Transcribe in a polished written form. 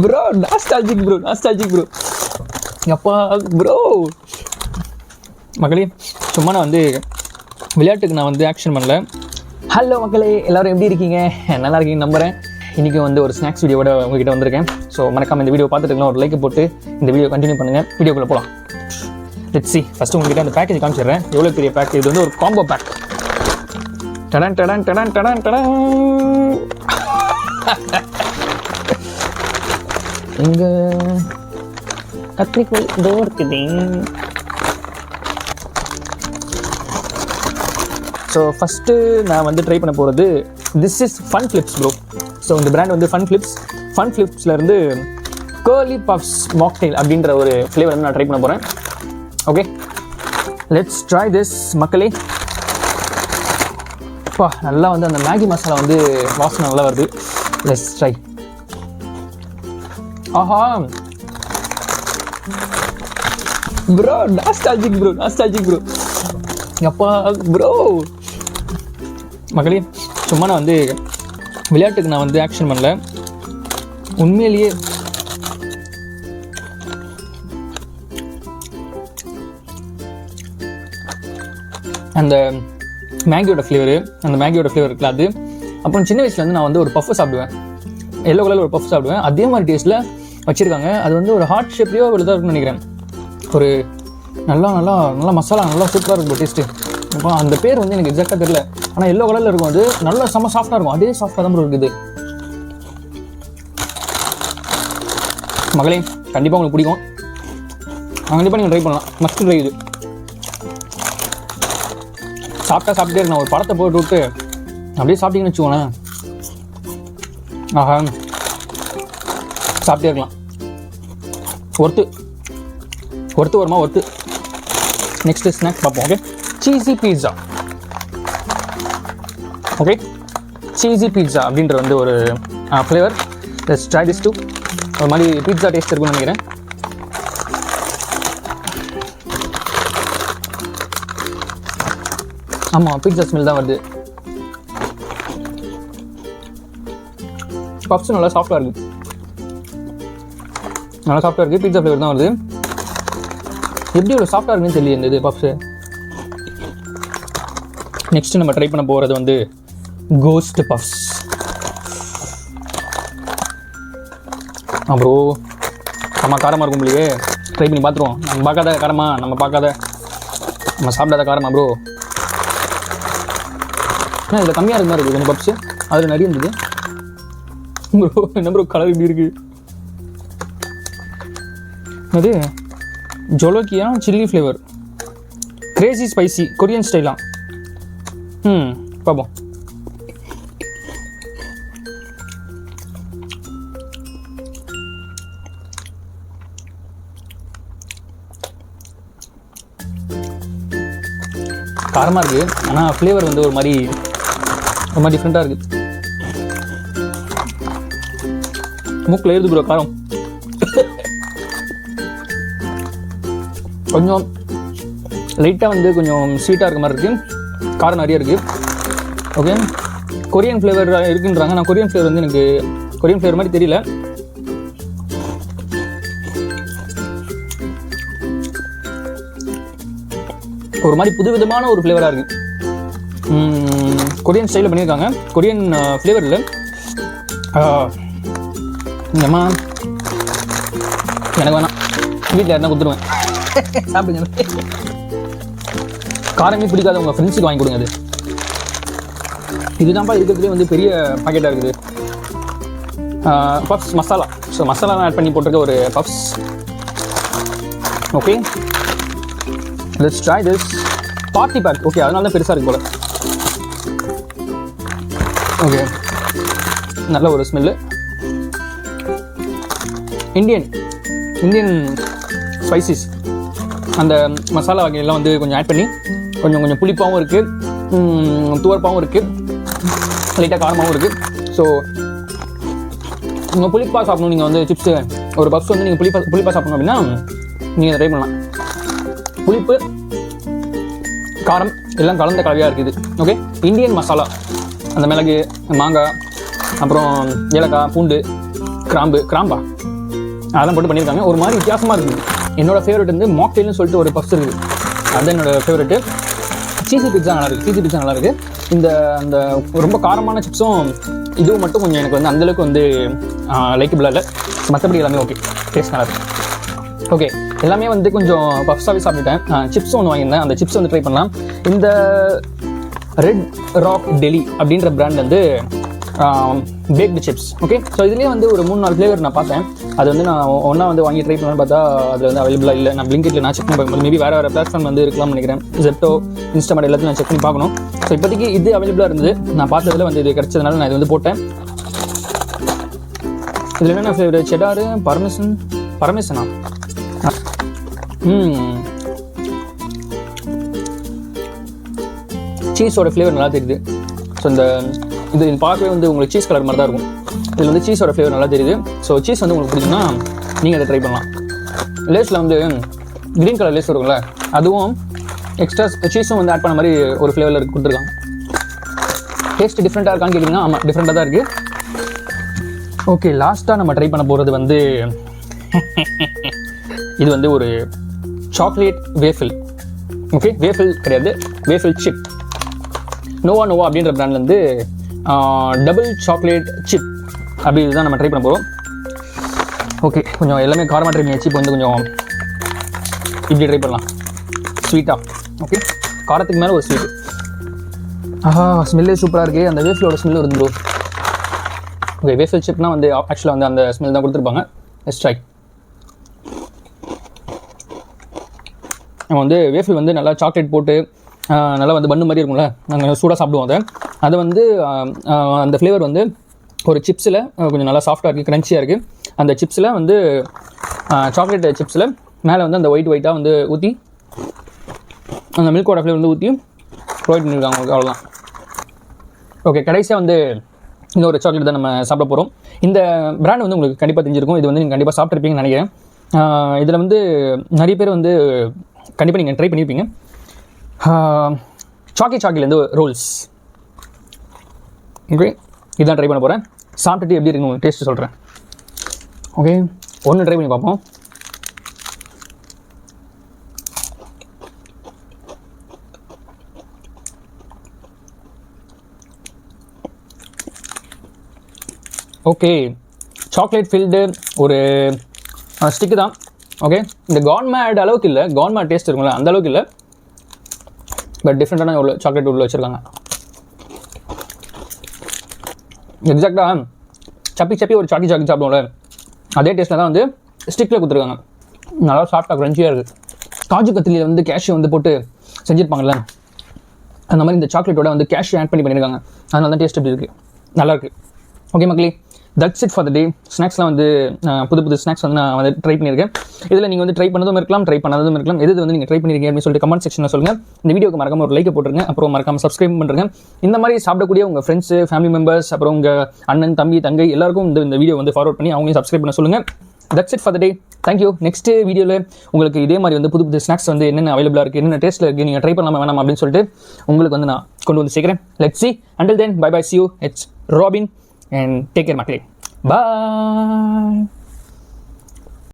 Bro nostalgic bro அப்பா bro. மக்களே சும்மா நான் வந்து விளையாட்டுக்கு நான் வந்து ஆக்ஷன் பண்ணல. ஹலோ மக்களே, எல்லோரும் எப்படி இருக்கீங்க? நல்லா இருக்கீங்கன்னு நம்புகிறேன். இன்றைக்கி வந்து ஒரு ஸ்நாக்ஸ் வீடியோட உங்ககிட்ட வந்திருக்கேன். ஸோ மறக்காம இந்த வீடியோ பார்த்துட்டுக்கலாம் ஒரு லைக் போட்டு இந்த வீடியோ கண்டினியூ பண்ணுங்கள். வீடியோக்குள்ளே போகலாம். Let's see. ஃபஸ்ட்டு உங்ககிட்ட அந்த பேக்கேஜ் காமிச்சிடுறேன். எவ்வளோ பெரிய பேக் இது வந்து ஒரு காம்போ பேக். டடன் டடன் டடன் டடன் டடன். இங்கே கத்திரிக்கோள் இதோ இருக்குது. ஸோ ஃபஸ்ட்டு நான் வந்து ட்ரை பண்ண போகிறது this is fun flips bro. So இந்த பிராண்ட் வந்து ஃபன் ஃப்ளிப்ஸ்லேருந்து கர்லி பஃப்ஸ் மாக்டெயில் அப்படின்ற ஒரு ஃப்ளேவர் வந்து நான் ட்ரை பண்ண போகிறேன். ஓகே, லெட்ஸ் ட்ரை திஸ் மக்களே. அப்பா நல்லா வந்து அந்த மேகி மசாலா வந்து வாசனை நல்லா வருது. Let's try. ஆஹா ப்ரோ நாஸ்டால்ஜிக் ப்ரோ அப்பா ப்ரோ. மக்களே சும்மா நான் வந்து விளையாட்டுக்கு நான் வந்து ஆக்ஷன் பண்ணல. உண்மையிலேயே அந்த மேகியோட ஃப்ளேவர் இருக்குல்ல அது. அப்புறம் சின்ன வயசுல வந்து நான் வந்து ஒரு பஃப் சாப்பிடுவேன், எல்லோ கலரில் ஒரு பஃப் சாப்பிடுவேன். அதே மாதிரி டேஸ்ட்டில் வச்சுருக்காங்க. அது வந்து ஒரு ஹார்ட் ஷேப்லேயோ ஒரு இதாக இருக்குன்னு நினைக்கிறேன். ஒரு நல்லா மசாலா நல்லா சூப்பராக இருக்கும் டேஸ்ட்டு. அப்போ அந்த பேர் வந்து எனக்கு எக்ஸாக்டாக தெரியல. ஆனால் எல்லோ கலரில் இருக்கும். அது நல்லா செம்ம சாஃப்டாக இருக்கும். அதே சாஃப்டாக தான் இருக்குது. மகளே கண்டிப்பாக உங்களுக்கு பிடிக்கும். கண்டிப்பாக நீங்கள் ட்ரை பண்ணலாம். மஸ்ட் ட்ரை இது. சாப்பிட்டே இருக்கணும். ஒரு படத்தை போட்டு விட்டு அப்படியே சாப்பிட்டீங்கன்னு வச்சுக்கோங்களேன். ஆஹா சாப்பிட்டே இருக்கலாம். ஒர்த்து வருமா? ஒர்த்து. நெக்ஸ்ட் ஸ்நாக்ஸ் பார்ப்போம். Okay, cheesy pizza. Okay, cheesy pizza அப்படின்ற வந்து ஒரு flavour. Let's try this too. ஒரு மாதிரி பீட்சா டேஸ்ட் இருக்குன்னு நினைக்கிறேன். ஆமாம், பீட்சா ஸ்மெல் தான் வருது. பப்ஸ் நல்லா சாஃப்டாக இருக்குது. பீட்சா ஃப்ளேவர் தான் வருது. எப்படி இவ்வளோ சாஃப்டாக இருக்குன்னு தெரியல இந்த பப்ஸு. நெக்ஸ்ட்டு நம்ம ட்ரை பண்ண போகிறது வந்து கோஸ்ட் பஃப்ஸ். ப்ரோ நம்ம காரமாக இருக்கும் இல்லையே, ட்ரை பண்ணி பார்த்துருவோம். நம்ம பார்க்காத காரமா, நம்ம சாப்பிடாத காரமா ப்ரோ? ஏன்னா இதில் கம்மியாக இருக்க மாதிரி இருக்குது கொஞ்சம் பப்ஸு. அதில் நிறைய இருந்தது ப்ரோ. என்ன ப்ரோ கலர் இப்படி இருக்குது? அது jolokia chilli flavour, crazy spicy Korean ஸ்டைலாம். பார்ப்போம். காரமாக இருக்குது. ஆனால் ஃப்ளேவர் வந்து ஒரு மாதிரி டிஃப்ரெண்ட்டாக இருக்குது. மூக்கில் ஏறுது ப்ரோ காரம். கொஞ்சம் லைட்டாக வந்து கொஞ்சம் ஸ்வீட்டாக இருக்க மாதிரி இருக்குது. காரம் நிறைய இருக்குது. ஓகே, கொரியன் ஃப்ளேவர் இருக்குன்றாங்க. நான் கொரியன் ஃப்ளேவர் வந்து எனக்கு கொரியன் ஃப்ளேவர் மாதிரி தெரியல. ஒரு மாதிரி புதுவிதமான ஒரு ஃப்ளேவராக இருக்குது. கொரியன் ஸ்டைலில் பண்ணியிருக்காங்க. கொரியன் ஃப்ளேவரில் ஏம்மா எனக்கு வேணாம், வீட்டில் இருந்தால் கொடுத்துருவேன். சாப்பிடுங்க. காரமே பிடிக்காத உங்கள் ஃப்ரெண்ட்ஸுக்கு வாங்கி கொடுங்க. அது இதுதான்ப்பா இருக்கிறதுலே வந்து பெரிய பாக்கெட்டாக இருக்குது. பஃப்ஸ் மசாலா. ஸோ மசாலாலாம் ஆட் பண்ணி போட்டிருக்க ஒரு puffs. Okay, let's try this party pack. Okay, அதனால தான் பெருசாக இருக்கு போல. ஓகே, நல்ல ஒரு ஸ்மெல்லு. இந்தியன் ஸ்பைசிஸ் அந்த மசாலா வகையெல்லாம் வந்து கொஞ்சம் ஆட் பண்ணி கொஞ்சம் புளிப்பாகவும் இருக்குது, துவர்ப்பாகவும் இருக்குது, லைட்டாக காரமாகவும் இருக்குது. ஸோ நீங்கள் புளிப்பாக சாப்பிடணும். நீங்கள் வந்து சிப்ஸு ஒரு பஃப்ஸ் வந்து நீங்கள் புளிப்பாக சாப்பிடணும் அப்படின்னா நீங்கள் ட்ரை பண்ணலாம். புளிப்பு காரம் எல்லாம் கலந்த கலவையாக இருக்குது. Okay, Indian masala. அந்த மிளகு, மாங்காய், அப்புறம் ஏலக்காய், பூண்டு, கிராம்பா அதெல்லாம் போட்டு பண்ணியிருக்காங்க. ஒரு மாதிரி வித்தியாசமாக இருக்குது. என்னோட ஃபேவரட் வந்து மாக்டெயில்னு சொல்லிட்டு ஒரு பஃப்ஸ் இருக்குது, அதுதான் என்னோட ஃபேவரெட்டு. சீஸி பிட்ஸா நல்லா இருக்குது, சீஸி பிட்ஸா நல்லா இருக்குது. இந்த அந்த ரொம்ப காரமான சிப்ஸும் இதுவும் மட்டும் கொஞ்சம் எனக்கு வந்து அந்தளவுக்கு வந்து லைக்கபிளாக இல்லை. மற்றபடி எல்லாமே ஓகே, டேஸ்ட் நல்லா இருக்குது. ஓகே, எல்லாமே வந்து கொஞ்சம் பஃப்ஸாகவே சாப்பிட்டுட்டேன். சிப்ஸும் ஒன்று வாங்கியிருந்தேன், அந்த சிப்ஸ் வந்து ட்ரை பண்ணலாம். இந்த ரெட் ராக் டெல்லி அப்படின்ற பிராண்ட் வந்து பேக்டு சிப்ஸ். ஓகே, ஸோ இதுலேயே வந்து ஒரு 3-4 ஃப்ளேவர் நான் பார்த்தேன். அது வந்து நான் ஒன்றா வந்து வாங்கி ட்ரை பண்ணலான்னு பார்த்தா அது வந்து அவைலபிளாக இல்லை. நான் பிளிங்கிட்டில் நான் செக் பண்ணி பார்க்கும்போது மேபி வேறு பிளாட்ஃபார்ம் வந்து இருக்கலாம்னு நினைக்கிறேன். ஜெப்டோ, இன்ஸ்டாமார்ட் எல்லாத்தையும் நான் செக் பண்ணி பார்க்கணும். ஸோ இப்போதைக்கு இது அவைலபிளாக இருந்தது, நான் பார்த்ததில் வந்து இது கிடச்சதுனால நான் இது வந்து போட்டேன். இதில் என்னென்ன ஃப்ளேவர்? செடாரு, பரமேசனா சீஸோட ஃப்ளேவர் நல்லா தெரியுது. ஸோ இது பார்க்கவே வந்து உங்களுக்கு சீஸ் கலர் மாதிரி தான் இருக்கும். இதில் வந்து சீஸோட ஃப்ளேவர் நல்லா தெரியுது. ஸோ சீஸ் வந்து உங்களுக்கு பிடிக்குன்னா நீங்கள் அதை ட்ரை பண்ணலாம். லேஸில் வந்து க்ரீன் கலர் லேஸ் வரும்ல, அதுவும் எக்ஸ்ட்ரா சீஸும் வந்து ஆட் பண்ண மாதிரி ஒரு ஃப்ளேவரில் கொடுத்துருக்காங்க. டேஸ்ட் டிஃப்ரெண்ட்டாக இருக்கான்னு கேட்டிங்கன்னா ஆமாம், டிஃப்ரெண்ட்டாக தான் இருக்குது. ஓகே, லாஸ்ட்டாக நம்ம ட்ரை பண்ண போகிறது வந்து இது வந்து ஒரு சாக்லேட் வேஃபில். ஓகே, வேஃபில் கிடையாது, வேஃபில் சிப். நோவா அப்படின்ற பிராண்ட்லேருந்து டபுள் சாக்லேட் சிப் அப்படி இதுதான் நம்ம ட்ரை பண்ண போகிறோம். ஓகே, கொஞ்சம் எல்லாமே காரமாக ட்ரை பண்ணி வச்சு இப்போ வந்து கொஞ்சம் இப்படி ட்ரை பண்ணலாம், ஸ்வீட்டாக. ஓகே, காரத்துக்கு மேலே ஒரு ஸ்வீட். ஸ்மெல்லே சூப்பராக இருக்குது. அந்த வேஃபிலோட ஸ்மெல் இருந்து. ஓகே, வேஃபில் சிப்னால் வந்து ஆக்சுவலாக வந்து அந்த ஸ்மெல் தான் கொடுத்துருப்பாங்க. Let's try. நம்ம வந்து வேஃபில் வந்து நல்லா சாக்லேட் போட்டு நல்லா வந்து பண்ணு மாதிரி இருக்கும்ல, நாங்கள் சூடாக சாப்பிடுவோம். அதை வந்து அந்த ஃப்ளேவர் வந்து ஒரு சிப்ஸில் கொஞ்சம் நல்லா சாஃப்டாக இருக்குது, க்ரன்ச்சியாக இருக்குது. அந்த சிப்ஸில் வந்து சாக்லேட் சிப்ஸில் மேலே வந்து அந்த ஒயிட்டாக வந்து ஊற்றி அந்த மில்கோட ஃப்ளேவர் வந்து ஊற்றி ப்ரொவைட் பண்ணியிருக்காங்க உங்களுக்கு, அவ்வளோதான். ஓகே, கடைசியாக வந்து இன்னொரு சாக்லேட் தான் நம்ம சாப்பிட போகிறோம். இந்த பிராண்ட் வந்து உங்களுக்கு கண்டிப்பாக தெரிஞ்சிருக்கும். இது வந்து நீங்கள் கண்டிப்பாக சாப்பிட்ருப்பீங்கன்னு நினைக்கிறேன். இதில் வந்து நிறைய பேர் வந்து கண்டிப்பாக நீங்கள் ட்ரை பண்ணியிருப்பீங்க. சாக்கிலேருந்து ரோல்ஸ். ஓகே, இதுதான் ட்ரை பண்ண போகிறேன். சாப்பிட்டுட்டு எப்படி இருக்குன்னு டேஸ்ட்டு சொல்கிறேன். ஓகே, ஒன்று ட்ரை பண்ணி பார்ப்போம். ஓகே, சாக்லேட் ஃபில்டு ஒரு ஸ்டிக்கு தான். ஓகே, இந்த கார்மேட் அளவுக்கு இல்லை, கார்மேட் டேஸ்ட் இருக்குங்களா அந்த அளவுக்கு இல்லை, பட் டிஃப்ரெண்ட்டான உள்ள சாக்லேட் உள்ள வச்சுருக்காங்க. எக்ஸாக்டாக சப்பி ஒரு சாக்கி சாப்பிடுவோம்ல, அதே டேஸ்ட்டில் தான் வந்து ஸ்டிக்கில் கொடுத்துருக்காங்க. நல்லா சாஃப்டாக க்ரன்ச்சியாக இருக்குது. காஜு கத்திரியில் வந்து கேஷ்யூ வந்து போட்டு செஞ்சுருப்பாங்கல்ல, அந்த மாதிரி இந்த சாக்லேட்டோட வந்து கேஷ்யூ ஆட் பண்ணியிருக்காங்க. அதனால தான் டேஸ்ட் எப்படி இருக்குது, நல்லாயிருக்கு. ஓகே மக்களே, தட்ஸ் இட் ஃபார் த டே. ஸ்நாக்ஸ்லாம் வந்து புது ஸ்நாக்ஸ் வந்து நான் வந்து ட்ரை பண்ணியிருக்கேன். இதில் நீங்கள் வந்து ட்ரை பண்ணதும் இருக்கலாம், ட்ரை பண்ணதும் இருக்கலாம். எது வந்து நீங்கள் ட்ரை பண்ணியிருக்கீங்க அப்படின்னு சொல்லிட்டு கமெண்ட் செக்ஷனில் சொல்லுங்கள். இந்த வீடியோக்கு மறக்காம ஒரு லைக் போட்டுருங்க, அப்புறம் மறக்காம சப்ஸ்கிரைப் பண்ணுறேன். இந்த மாதிரி சாப்பிடக்கூடிய உங்கள் ஃப்ரெண்ட்ஸு, ஃபேமிலி மெம்பர்ஸ், அப்புறம் உங்கள் அண்ணன், தம்பி, தங்கை எல்லாருக்கும் இந்த வீடியோ வந்து ஃபார்வர்ட் பண்ணி அவங்களையும் சப்ஸ்கிரைப் பண்ண சொல்லுங்கள். That's it for the day. Thank you. Next வீடியோவில் உங்களுக்கு இதே மாதிரி வந்து புது ஸ்நாக்ஸ் வந்து என்னென்ன அவைலபிளாக இருக்குது, என்னென்ன டேஸ்ட்டில் இருக்குது, நீங்கள் ட்ரை பண்ணலாமா வேணாம் அப்படின்னு சொல்லிட்டு உங்களுக்கு வந்து நான் கொண்டு வந்து சேர்க்குறேன். Let's see. Until then, bye bye, see you. It's Robin and take care மக்களே. Bye.